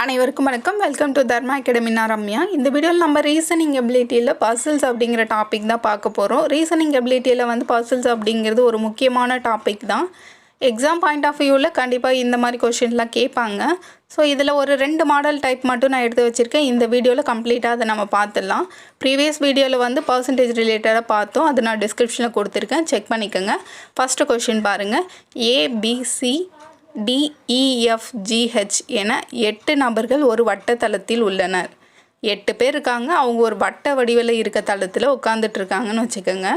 அனைவருக்கும் வணக்கம். Welcome to Dharma academy. நான் ரம்யா. இந்த வீடியோவில் நம்ம ரீசனிங் எபிலிட்டியில் பசில்ஸ் அப்படிங்கிற டாபிக் தான் பார்க்க போகிறோம். ரீசனிங் எபிலிட்டியில் பசில்ஸ் அப்படிங்கிறது ஒரு முக்கியமான டாபிக் தான். எக்ஸாம் பாயிண்ட் ஆஃப் வியூவில் கண்டிப்பாக இந்த மாதிரி கொஷின்லாம் கேட்பாங்க. ஸோ இதில் ஒரு 2 மாடல் டைப் மட்டும் நான் எடுத்து வச்சுருக்கேன். இந்த வீடியோவில் கம்ப்ளீட்டாக அதை நம்ம பார்த்துடலாம். ப்ரீவியஸ் வீடியோவில் பர்சன்டேஜ் ரிலேட்டடாக பார்த்தோம். அது நான் டிஸ்கிரிப்ஷனில் கொடுத்துருக்கேன், செக் பண்ணிக்கோங்க. ஃபஸ்ட்டு கொஷின் பாருங்கள். ஏபிசி DEFGH என 8 நபர்கள் ஒரு வட்டத்தளத்தில் உள்ளனர். 8 பேர் இருக்காங்க. அவங்க ஒரு வட்ட வடிவில் இருக்க தளத்தில் உட்காந்துட்டு இருக்காங்கன்னு வச்சுக்கோங்க.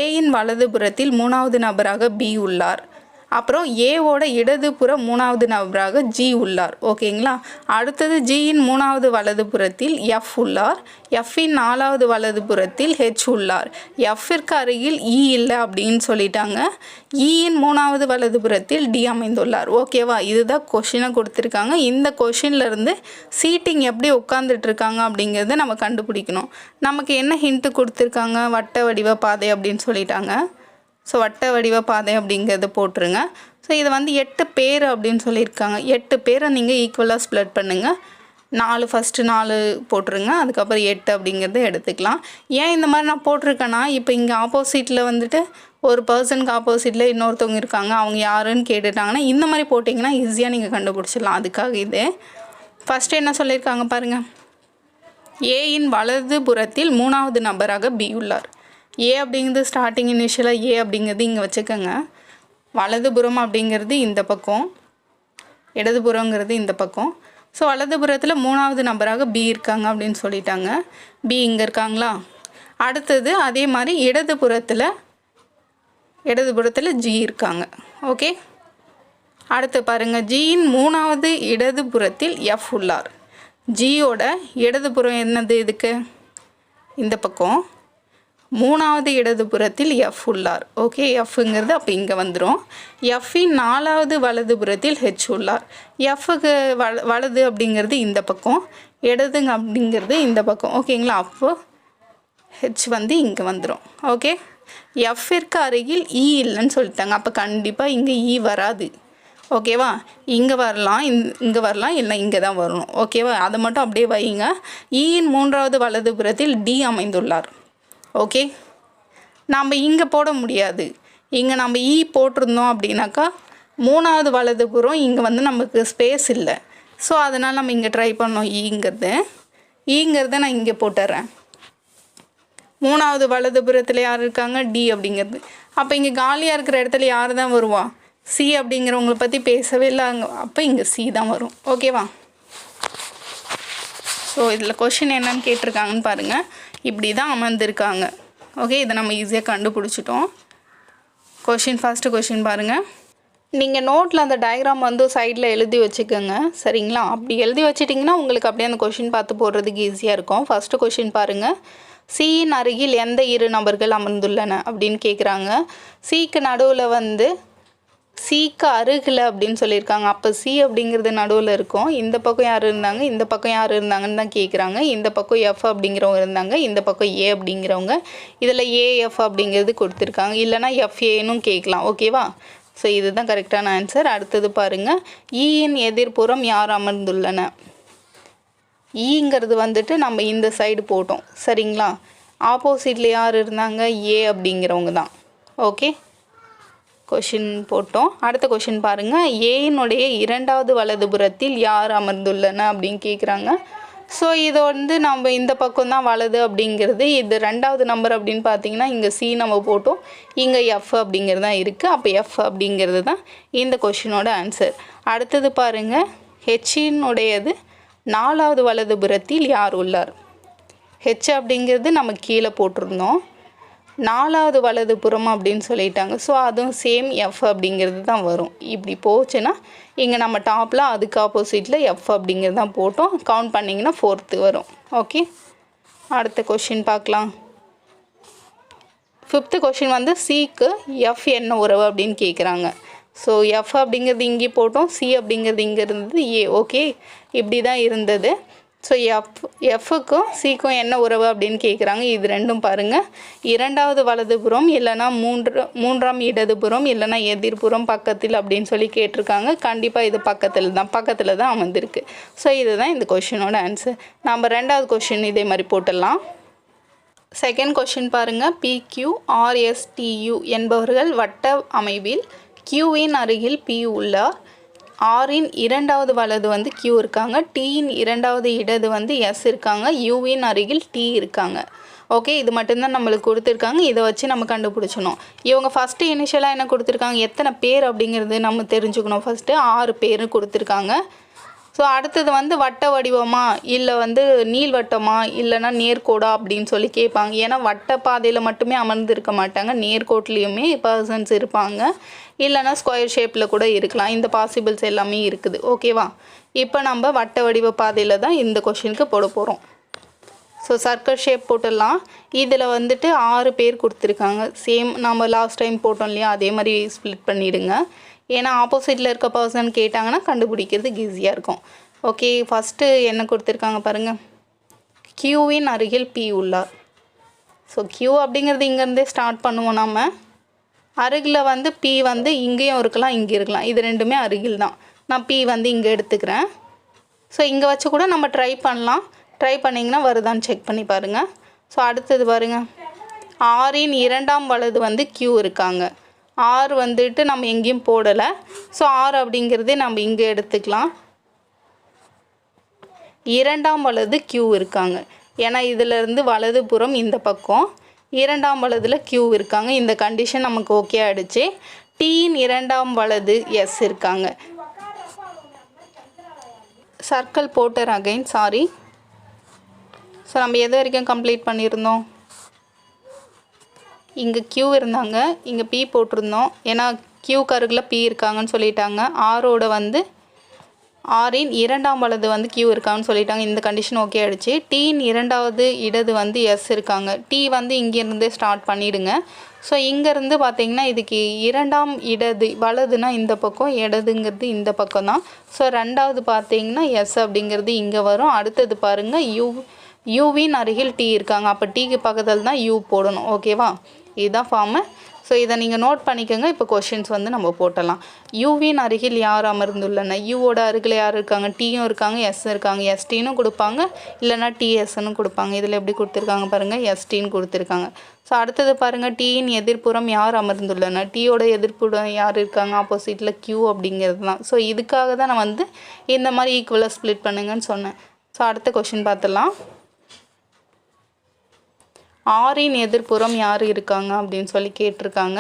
ஏயின் வலதுபுறத்தில் 3வது நபராக B உள்ளார். அப்புறம் ஏவோட இடதுபுற 3வது நபராக G உள்ளார். ஓகேங்களா? அடுத்தது Gயின் 3வது வலதுபுறத்தில் F உள்ளார். Fஇன் 4வது வலதுபுறத்தில் H உள்ளார். Fற்கு அருகில் E இல்லை அப்படின்னு சொல்லிட்டாங்க. Eயின் 3வது வலதுபுறத்தில் D அமைந்துள்ளார். ஓகேவா? இதுதான் கொஷினை கொடுத்துருக்காங்க. இந்த கொஷின்லேருந்து சீட்டிங் எப்படி உட்காந்துட்டு இருக்காங்க அப்படிங்கிறத நம்ம கண்டுபிடிக்கணும். நமக்கு என்ன ஹிண்ட்டு கொடுத்துருக்காங்க? வட்ட வடிவ பாதை அப்படின்னு சொல்லிட்டாங்க. ஸோ வட்ட வடிவ பாதை அப்படிங்கிறத போட்டுருங்க. ஸோ இது 8 பேர் அப்படின்னு சொல்லியிருக்காங்க. 8 பேரை நீங்கள் ஈக்குவலாக ஸ்ப்ளிட் பண்ணுங்கள். 4 ஃபஸ்ட்டு 4 போட்டுருங்க. அதுக்கப்புறம் 8 அப்படிங்கிறத எடுத்துக்கலாம். ஏன் இந்த மாதிரி நான் போட்டிருக்கேன்னா, இப்போ இங்கே ஆப்போசிட்டில் ஒரு பர்சனுக்கு ஆப்போசிட்டில் இன்னொருத்தவங்க இருக்காங்க. அவங்க யாருன்னு கேட்டுட்டாங்கன்னா இந்த மாதிரி போட்டிங்கன்னா ஈஸியாக நீங்கள் கண்டுபிடிச்சிடலாம். அதுக்காக இது ஃபஸ்ட்டு என்ன சொல்லியிருக்காங்க பாருங்கள். ஏயின் வலது புறத்தில் 3வது நபராக B உள்ளார். ஏ அப்படிங்கிறது ஸ்டார்டிங் இனிஷியலாக ஏ அப்படிங்கிறது இங்கே வச்சுக்கோங்க. வலதுபுறம் அப்படிங்கிறது இந்த பக்கம், இடதுபுறங்கிறது இந்த பக்கம். ஸோ வலதுபுறத்தில் 3வது நபராக B இருக்காங்க அப்படின்னு சொல்லிட்டாங்க. B இங்கே இருக்காங்களா? அடுத்தது அதே மாதிரி இடதுபுறத்தில் G இருக்காங்க. ஓகே, அடுத்து பாருங்கள். Gயின் 3வது இடதுபுறத்தில் F உள்ளார். Gயோட இடதுபுறம் என்னது? இதுக்கு இந்த பக்கம். 3வது இடதுபுறத்தில் F உள்ளார். ஓகே, Fங்கிறது அப்போ இங்கே வந்துடும். Fஇன் 4வது வலதுபுறத்தில் H உள்ளார். Fக்கு வலது அப்படிங்கிறது இந்த பக்கம், இடதுங்க அப்படிங்கிறது இந்த பக்கம். ஓகேங்களா? அப்போ H இங்கே வந்துடும். ஓகே, Fற்கு அருகில் E இல்லைன்னு சொல்லிட்டாங்க. அப்போ கண்டிப்பாக இங்கே E வராது. ஓகேவா? இங்கே வரலாம், இங்கே வரலாம், இல்லை இங்கே தான் வரணும். ஓகேவா? அதை மட்டும் அப்படியே வைங்க. Eயின் 3வது வலதுபுறத்தில் D அமைந்துள்ளார். ஓகே, நம்ம இங்கே போட முடியாது. இங்கே நம்ம E போட்டிருந்தோம் அப்படின்னாக்கா 3வது வலதுபுறம் இங்கே நமக்கு ஸ்பேஸ் இல்லை. ஸோ அதனால் நம்ம இங்கே ட்ரை பண்ணோம். ஈங்கிறத நான் இங்கே போட்டுறேன். 3வது வலதுபுறத்தில் யார் இருக்காங்க? D அப்படிங்கிறது. அப்போ இங்கே காலியாக இருக்கிற இடத்துல யார் தான் வருவா? C அப்படிங்கிறவங்கள பற்றி பேசவே இல்லை. அப்போ இங்கே C தான் வரும். ஓகேவா? ஸோ இதில் கொஷின் என்னன்னு கேட்டிருக்காங்கன்னு பாருங்கள். இப்படி தான் அமர்ந்திருக்காங்க. ஓகே, இதை நம்ம ஈஸியாக கண்டுபிடிச்சிட்டோம். ஃபஸ்ட்டு கொஷின் பாருங்கள். நீங்கள் நோட்டில் அந்த டயக்ராம் சைடில் எழுதி வச்சுக்கோங்க. சரிங்களா? அப்படி எழுதி வச்சிட்டிங்கன்னா உங்களுக்கு அப்படியே அந்த கொஷின் பார்த்து போடுறதுக்கு ஈஸியாக இருக்கும். ஃபஸ்ட்டு கொஷின் பாருங்கள். Cயின் அருகில் எந்த 2 நபர்கள் அமர்ந்துள்ளன அப்படின்னு கேட்குறாங்க. Cக்கு நடுவில் Cக்கு அருகில் அப்படின்னு சொல்லியிருக்காங்க. அப்போ C அப்படிங்கிறது நடுவில் இருக்கும். இந்த பக்கம் யார் இருந்தாங்க, இந்த பக்கம் யார் இருந்தாங்கன்னு தான் கேட்குறாங்க. இந்த பக்கம் F அப்படிங்கிறவங்க இருந்தாங்க, இந்த பக்கம் A அப்படிங்கிறவங்க. இதில் AF அப்படிங்கிறது கொடுத்துருக்காங்க. இல்லைனா FAனும் கேட்கலாம். ஓகேவா? ஸோ இதுதான் கரெக்டான ஆன்சர். அடுத்தது பாருங்கள். Eயின் எதிர்ப்புறம் யார் அமர்ந்துள்ளன? ஈங்கிறது நம்ம இந்த சைடு போட்டோம். சரிங்களா? ஆப்போசிட்டில் யார் இருந்தாங்க? A அப்படிங்கிறவங்க தான். ஓகே, கொஷின் போட்டோம். அடுத்த கொஷின் பாருங்கள். ஏயினுடைய 2வது வலதுபுறத்தில் யார் அமர்ந்துள்ளன அப்படின்னு கேட்குறாங்க. ஸோ இது நம்ம இந்த பக்கம் தான் வலது அப்படிங்கிறது. இது 2வது நம்பர் அப்படின்னு பார்த்தீங்கன்னா இங்கே C நம்ம போட்டோம், இங்கே F அப்படிங்கிறது தான் இருக்குது. அப்போ F அப்படிங்கிறது தான் இந்த கொஷினோட ஆன்சர். அடுத்தது பாருங்கள். ஹெச்சினுடையது 4வது வலதுபுறத்தில் யார் உள்ளார்? H அப்படிங்கிறது நம்ம கீழே போட்டிருந்தோம். 4வது வலதுபுறம் அப்படின்னு சொல்லிட்டாங்க. ஸோ அதுவும் சேம் F அப்படிங்கிறது தான் வரும். இப்படி போச்சுன்னா இங்கே நம்ம டாப்பில் அதுக்கு ஆப்போசிட்டில் F அப்படிங்கிறது தான் போட்டோம். கவுண்ட் பண்ணிங்கன்னா 4th வரும். ஓகே, அடுத்த கொஷின் பார்க்கலாம். 5th கொஷின் Cக்கு F என்ன உறவு அப்படின்னு கேட்குறாங்க. ஸோ F அப்படிங்கிறது இங்கே போட்டோம், C அப்படிங்கிறது இங்கே இருந்தது, A. ஓகே, இப்படி தான் இருந்தது. ஸோ எஃப்க்கும் சிக்கும் என்ன உறவு அப்படின்னு கேட்குறாங்க. இது ரெண்டும் பாருங்கள், இரண்டாவது வலதுபுறம் இல்லைனா மூன்றாம் இடதுபுறம் இல்லைனா எதிர்புறம் பக்கத்தில் அப்படின்னு சொல்லி கேட்டிருக்காங்க. கண்டிப்பாக இது பக்கத்தில் தான் அமர்ந்திருக்கு. ஸோ இதுதான் இந்த கொஷினோட ஆன்சர். நம்ம ரெண்டாவது கொஷின் இதே மாதிரி போட்டுடலாம். செகண்ட் கொஷின் பாருங்கள். PQRSTU என்பவர்கள் வட்ட அமைவில் Qவின் அருகில் P உள்ளார். ஆரின் இரண்டாவது வலது வந்து Q இருக்காங்க, Tயின் இரண்டாவது இடது வந்து S இருக்காங்க, Uவின் அருகில் T இருக்காங்க. ஓகே, இது மட்டும்தான் நம்மளுக்கு கொடுத்துருக்காங்க. இதை வச்சு நம்ம கண்டுபிடிச்சணும். இவங்க ஃபஸ்ட்டு இனிஷியலாக என்ன கொடுத்துருக்காங்க, எத்தனை பேர் அப்படிங்கிறது நம்ம தெரிஞ்சுக்கணும். ஃபஸ்ட்டு 6 பேர் கொடுத்துருக்காங்க. ஸோ அடுத்தது வந்து வட்ட வடிவமா இல்லை வந்து நீள்வட்டமா இல்லைனா நேர்கோடா அப்படின்னு சொல்லி கேட்பாங்க. ஏன்னா வட்ட பாதையில் மட்டுமே அமர்ந்திருக்க மாட்டாங்க, நேர்கோட்லேயுமே பர்சன்ஸ் இருப்பாங்க, இல்லைனா ஸ்கொயர் ஷேப்பில் கூட இருக்கலாம். இந்த பாசிபிள்ஸ் எல்லாமே இருக்குது. ஓகேவா, இப்போ நம்ம வட்ட வடிவ பாதையில் தான் இந்த கொஷினுக்கு போட போகிறோம். ஸோ சர்க்கிள் ஷேப் போட்டுடலாம். இதில் வந்துட்டு 6 பேர் கொடுத்துருக்காங்க. சேம் நம்ம லாஸ்ட் டைம் போட்டோம் இல்லையா, அதே மாதிரி ஸ்ப்ளிட் பண்ணிவிடுங்க. ஏன்னா ஆப்போசிட்டில் இருக்க பர்சன் கேட்டாங்கன்னா கண்டுபிடிக்கிறதுக்கு ஈஸியாக இருக்கும். ஓகே, ஃபஸ்ட்டு என்ன கொடுத்துருக்காங்க பாருங்கள், Qவின் அருகில் P உள்ளார். ஸோ Q அப்படிங்கிறது இங்கேருந்தே ஸ்டார்ட் பண்ணுவோம். நம்ம அருகில் வந்து P வந்து இங்கேயும் இருக்கலாம், இங்கே இருக்கலாம். இது ரெண்டுமே அருகில் தான். நான் P வந்து இங்கே எடுத்துக்கிறேன். ஸோ இங்கே வச்சு கூட நம்ம ட்ரை பண்ணலாம். ட்ரை பண்ணிங்கன்னா வருதான்னு செக் பண்ணி பாருங்கள். ஸோ அடுத்தது பாருங்கள், ஆரின் இரண்டாம் வலது வந்து Q இருக்காங்க. 6 வந்துட்டு நம்ம எங்கேயும் போடலை. ஸோ 6 அப்படிங்கிறதே நம்ம இங்கே எடுத்துக்கலாம். இரண்டாம் வலது Q இருக்காங்க. ஏன்னா இதிலேருந்து வலது புறம் இந்த பக்கம், இரண்டாம் வலதில் Q இருக்காங்க. இந்த கண்டிஷன் நமக்கு ஓகே ஆகிடுச்சு. Tயின் இரண்டாம் வலது S இருக்காங்க. சர்க்கிள் போட்டர் அகைன், சாரி. ஸோ நம்ம எது வரைக்கும் கம்ப்ளீட் பண்ணியிருந்தோம், இங்கே Q இருந்தாங்க, இங்கே P போட்டிருந்தோம். ஏன்னா Q கருகில் P இருக்காங்கன்னு சொல்லிட்டாங்க. ஆரோட வந்து ஆரின் இரண்டாம் வலது வந்து Q இருக்காங்கன்னு சொல்லிட்டாங்க. இந்த கண்டிஷன் ஓகே ஆகிடுச்சு. Tயின் இரண்டாவது இடது வந்து S இருக்காங்க. T வந்து இங்கேருந்தே ஸ்டார்ட் பண்ணிவிடுங்க. ஸோ இங்கேருந்து பார்த்தீங்கன்னா இதுக்கு இரண்டாம் இடது, வலதுனா இந்த பக்கம், இடதுங்கிறது இந்த பக்கம் தான். ஸோ ரெண்டாவது பார்த்தீங்கன்னா S அப்படிங்கிறது இங்கே வரும். அடுத்தது பாருங்கள், யூவின் அருகில் T இருக்காங்க. அப்போ Tக்கு பக்கத்தில் தான் U போடணும். ஓகேவா, இதுதான் ஃபார்மு. ஸோ இதை நீங்கள் நோட் பண்ணிக்கோங்க. இப்போ கொஷின்ஸ் வந்து நம்ம போட்டலாம். யூவின் அருகில் யார் அமர்ந்துள்ளன, யூவோட அருகில் யார் இருக்காங்க, Tயும் இருக்காங்க, S இருக்காங்க. STன்னு கொடுப்பாங்க, இல்லைனா TSன்னு கொடுப்பாங்க. இதில் எப்படி கொடுத்துருக்காங்க பாருங்கள், STன்னு கொடுத்துருக்காங்க. ஸோ அடுத்தது பாருங்கள், Tயின் எதிர்ப்புறம் யார் அமர்ந்துள்ளன, Tயோட எதிர்ப்புறம் யார் இருக்காங்க, ஆப்போசிட்டில் Q அப்படிங்கிறது தான். ஸோ இதுக்காக தான் நான் வந்து இந்த மாதிரி ஈக்குவலாக ஸ்ப்ளிட் பண்ணுங்கன்னு சொன்னேன். ஸோ அடுத்த கொஷின் பார்த்துடலாம். ஆரின் எதிர்ப்புறம் யார் இருக்காங்க அப்படின்னு சொல்லி கேட்டிருக்காங்க.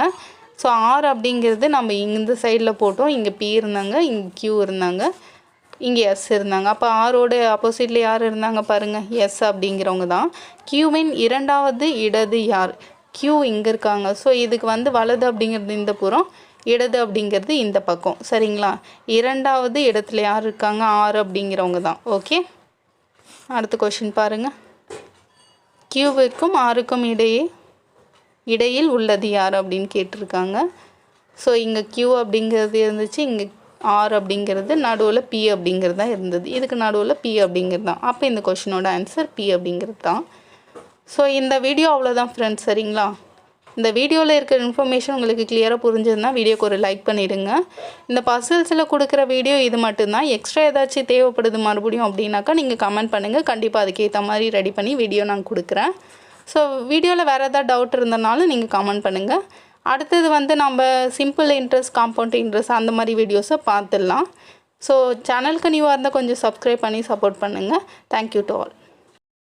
ஸோ ஆர் அப்படிங்கிறது நம்ம இந்த சைடில் போட்டோம். இங்கே P இருந்தாங்க, இங்கே Q இருந்தாங்க, இங்கே S இருந்தாங்க. அப்போ ஆரோட ஆப்போசிட்டில் யார் இருந்தாங்க பாருங்கள், S அப்படிங்கிறவங்க தான். Qவின் இரண்டாவது இடது யார், Q இங்கே இருக்காங்க. ஸோ இதுக்கு வந்து வலது அப்படிங்கிறது இந்த புறம், இடது அப்படிங்கிறது இந்த பக்கம். சரிங்களா, இரண்டாவது இடத்துல யார் இருக்காங்க, ஆர் அப்படிங்கிறவங்க தான். ஓகே, அடுத்த கொஷின் பாருங்கள். Qவிற்கும் ஆருக்கும் இடையில் உள்ளது யார் அப்படின்னு கேட்டிருக்காங்க. ஸோ இங்கே Q அப்படிங்கிறது இருந்துச்சு, இங்கே R அப்படிங்கிறது, நடுவில் P அப்படிங்கிறது தான் இருந்தது. இதுக்கு நடுவில் P அப்படிங்கிறது தான். அப்போ இந்த கொஷினோட ஆன்சர் P அப்படிங்கிறது தான். ஸோ இந்த வீடியோ அவ்வளோதான் ஃப்ரெண்ட்ஸ். சரிங்களா, இந்த வீடியோவில் இருக்கிற இன்ஃபர்மேஷன் உங்களுக்கு கிளியராக புரிஞ்சதுன்னா வீடியோக்கு ஒரு லைக் பண்ணிவிடுங்க. இந்த பசில்ஸில் கொடுக்குற வீடியோ இது மட்டும்தான். எக்ஸ்ட்ரா ஏதாச்சும் தேவைப்படுது மறுபடியும் அப்படின்னாக்கா நீங்கள் கமெண்ட் பண்ணுங்கள். கண்டிப்பாக அதுக்கேற்ற மாதிரி ரெடி பண்ணி வீடியோ நான் கொடுக்குறேன். ஸோ வீடியோவில் வேறு ஏதாவது டவுட் இருந்தனாலும் நீங்கள் கமெண்ட் பண்ணுங்கள். அடுத்தது வந்து நம்ம சிம்பிள் இன்ட்ரெஸ்ட், காம்பவுண்ட் இன்ட்ரெஸ்ட் அந்த மாதிரி வீடியோஸை பார்த்துடலாம். ஸோ சேனலுக்கு நியூவாக இருந்தால் கொஞ்சம் சப்ஸ்கிரைப் பண்ணி சப்போர்ட் பண்ணுங்கள். Thank you to all.